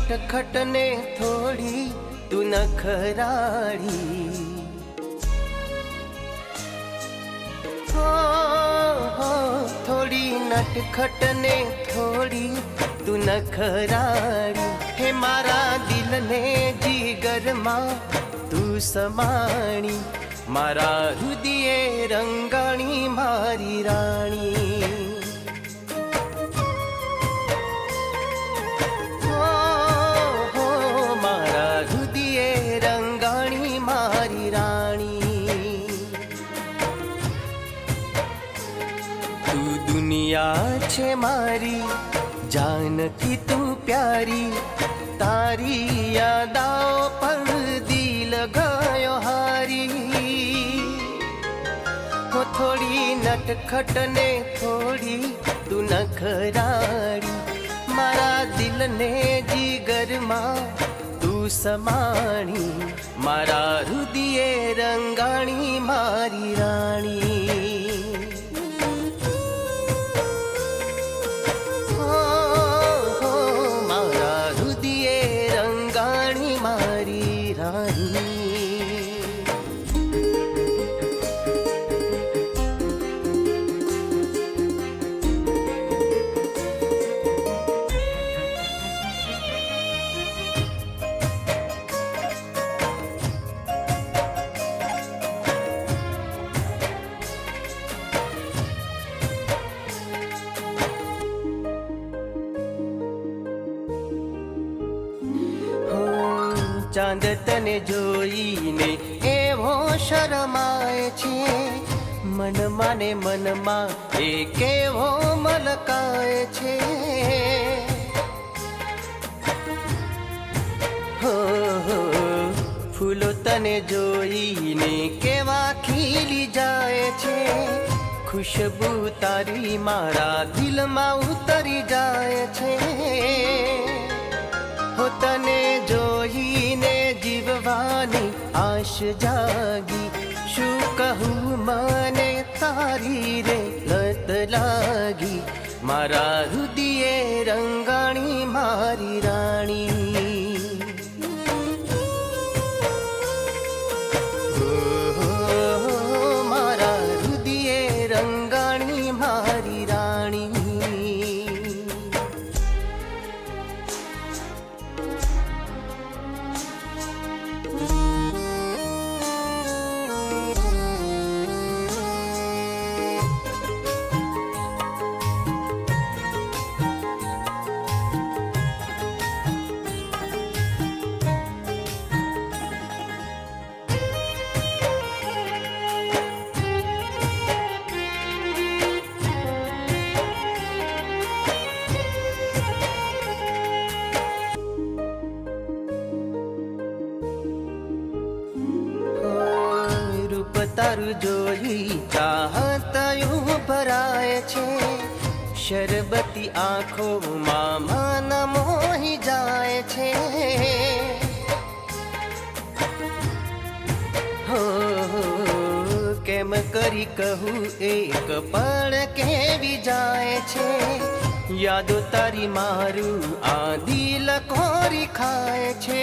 નટખટ ને થોડી તું નખરાળી, થોડી નટખટ ને થોડી તું નખરાળી, હે મારા દિલને જીગરમાં તું સમાણી, મારા હૃદયે રંગાણી મારી રાણી. મારા હૃદયે રંગાણી મારી રાણી. તું દુનિયા છે મારી, જાનકી તું પ્યારી, તારી યાદાઓ પર દિલ ગયો હારી. થોડી નટખટ ને થોડી તું નખરાળી, મારા દિલને જીગરમાં તું સમાણી, મારા હૃદયે રંગાણી મારી રાણી. મારા હૃદયે રંગાણી મારી રાણી. ચાંદ તને જોઈને એવો શરમાય છે, મનમાં ને મનમાં એ કેવો મલકાય છે. ફૂલો તને જોઈને કેવા ખીલી જાય છે, ખુશબુ તારી મારા દિલમાં ઉતરી જાય છે. તને જોઈને જીવવાની આશ જાગી, શું કહું મને તારી રે લત લાગી, મારા હૃદયે રંગાણી મારી રાણી. મારા હૃદયે રંગાણી મારી રાણી. તારું જોઈ ચાહતયું ભરાય છે, શરબતી આંખોમાં મન મોહી જાય છે. કેમ કરી કહું એક પળ કેવી જાય છે, યાદો તારી મારું આ દિલ કોરી ખાય છે.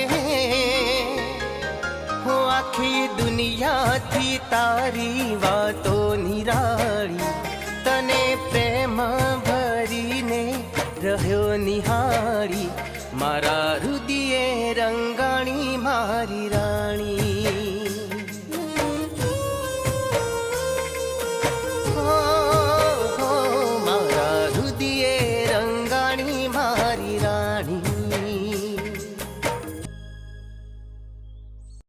આખી દુનિયાથી તારી વાતોની